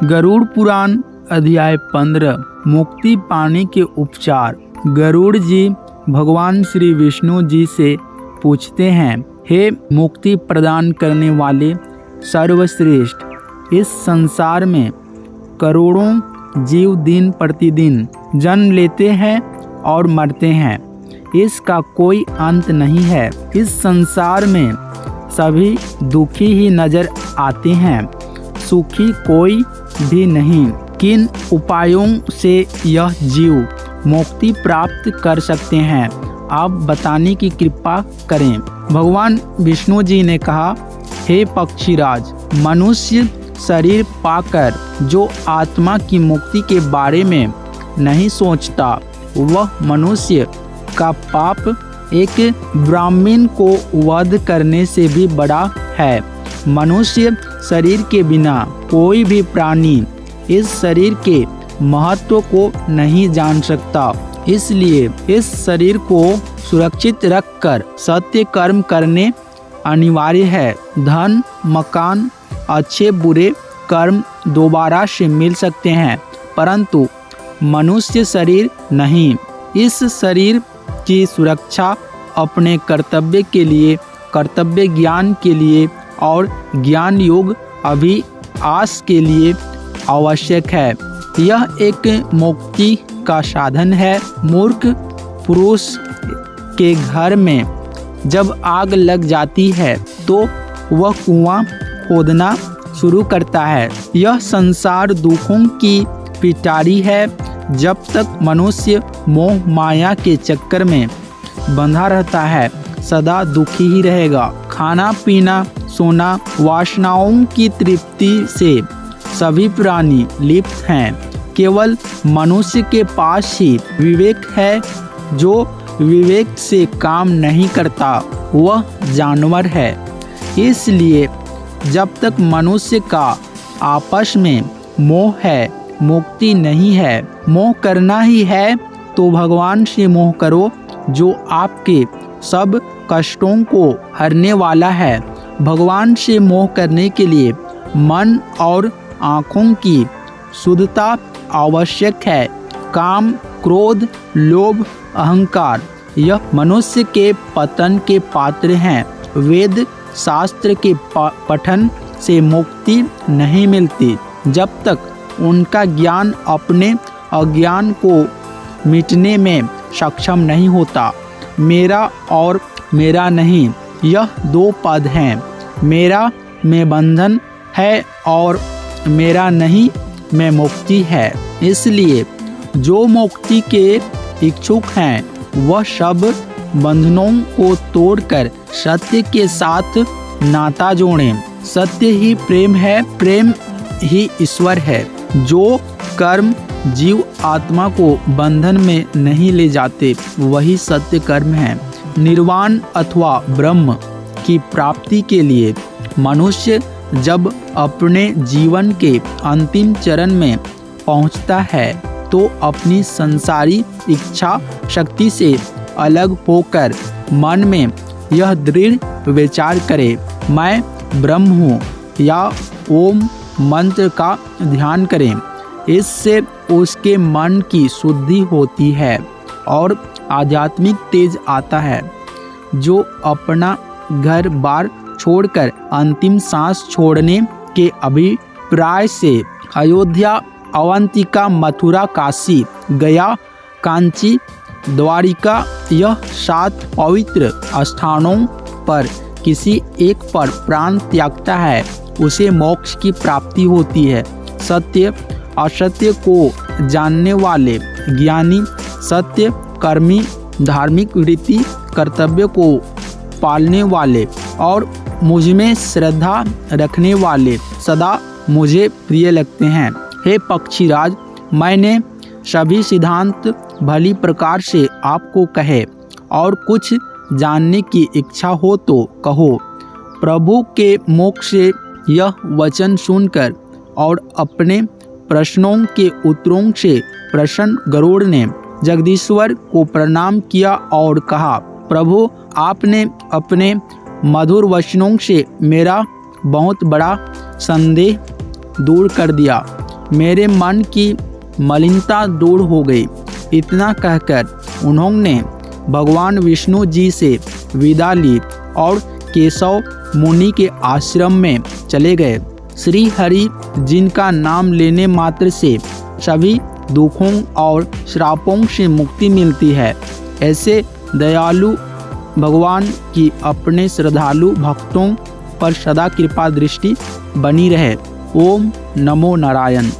गरुड़ पुराण अध्याय 15 मुक्ति पाने के उपचार। गरुड़ जी भगवान श्री विष्णु जी से पूछते हैं, हे मुक्ति प्रदान करने वाले सर्वश्रेष्ठ, इस संसार में करोड़ों जीव दिन प्रतिदिन जन्म लेते हैं और मरते हैं। इसका कोई अंत नहीं है। इस संसार में सभी दुखी ही नजर आते हैं, सुखी कोई भी नहीं। किन उपायों से यह जीव मुक्ति प्राप्त कर सकते हैं, आप बताने की कृपा करें। भगवान विष्णु जी ने कहा, हे पक्षीराज, मनुष्य शरीर पाकर जो आत्मा की मुक्ति के बारे में नहीं सोचता, वह मनुष्य का पाप एक ब्राह्मण को वध करने से भी बड़ा है। मनुष्य शरीर के बिना कोई भी प्राणी इस शरीर के महत्व को नहीं जान सकता। इसलिए इस शरीर को सुरक्षित रखकर सत्य कर्म करने अनिवार्य है। धन, मकान, अच्छे बुरे कर्म दोबारा से मिल सकते हैं, परंतु मनुष्य शरीर नहीं। इस शरीर की सुरक्षा अपने कर्तव्य के लिए, कर्तव्य ज्ञान के लिए और ज्ञान योग अभियास के लिए आवश्यक है। यह एक मुक्ति का साधन है। मूर्ख पुरुष के घर में जब आग लग जाती है तो वह कुआं खोदना शुरू करता है। यह संसार दुखों की पिटारी है। जब तक मनुष्य मोह माया के चक्कर में बंधा रहता है, सदा दुखी ही रहेगा। खाना पीना, सोना, वासनाओं की तृप्ति से सभी प्राणी लिप्त हैं। केवल मनुष्य के पास ही विवेक है। जो विवेक से काम नहीं करता, वह जानवर है। इसलिए जब तक मनुष्य का आपस में मोह है, मुक्ति नहीं है। मोह करना ही है तो भगवान से मोह करो, जो आपके सब कष्टों को हरने वाला है। भगवान से मोह करने के लिए मन और आँखों की शुद्धता आवश्यक है। काम, क्रोध, लोभ, अहंकार यह मनुष्य के पतन के पात्र हैं। वेद शास्त्र के पठन से मुक्ति नहीं मिलती जब तक उनका ज्ञान अपने अज्ञान को मिटने में सक्षम नहीं होता। मेरा और मेरा नहीं, यह दो पद हैं। मेरा में बंधन है और मेरा नहीं में मुक्ति है। इसलिए जो मुक्ति के इच्छुक हैं, वह सब बंधनों को तोड़कर सत्य के साथ नाता जोड़ें। सत्य ही प्रेम है, प्रेम ही ईश्वर है। जो कर्म जीव आत्मा को बंधन में नहीं ले जाते, वही सत्य कर्म है। निर्वाण अथवा ब्रह्म की प्राप्ति के लिए मनुष्य जब अपने जीवन के अंतिम चरण में पहुंचता है, तो अपनी संसारी इच्छा शक्ति से अलग होकर मन में यह दृढ़ विचार करे, मैं ब्रह्म हूँ, या ओम मंत्र का ध्यान करें। इससे उसके मन की शुद्धि होती है और आध्यात्मिक तेज आता है। जो अपना घर बार छोड़कर अंतिम सांस छोड़ने के अभिप्राय से अयोध्या, अवंतिका, मथुरा, काशी, गया, कांची, द्वारिका यह 7 पवित्र स्थानों पर किसी एक पर प्राण त्यागता है, उसे मोक्ष की प्राप्ति होती है। सत्य असत्य को जानने वाले ज्ञानी, सत्य कर्मी, धार्मिक रीति कर्तव्य को पालने वाले और मुझमें श्रद्धा रखने वाले सदा मुझे प्रिय लगते हैं। हे पक्षीराज, मैंने सभी सिद्धांत भली प्रकार से आपको कहे, और कुछ जानने की इच्छा हो तो कहो। प्रभु के मुख से यह वचन सुनकर और अपने प्रश्नों के उत्तरों से प्रसन्न गरुड़ ने जगदीश्वर को प्रणाम किया और कहा, प्रभु, आपने अपने मधुर वचनों से मेरा बहुत बड़ा संदेह दूर कर दिया। मेरे मन की मलिनता दूर हो गई। इतना कहकर उन्होंने भगवान विष्णु जी से विदा ली और केशव मुनि के आश्रम में चले गए। श्री हरि जिनका नाम लेने मात्र से सभी दुखों और श्रापों से मुक्ति मिलती है, ऐसे दयालु भगवान की अपने श्रद्धालु भक्तों पर सदा कृपा दृष्टि बनी रहे। ओम नमो नारायण।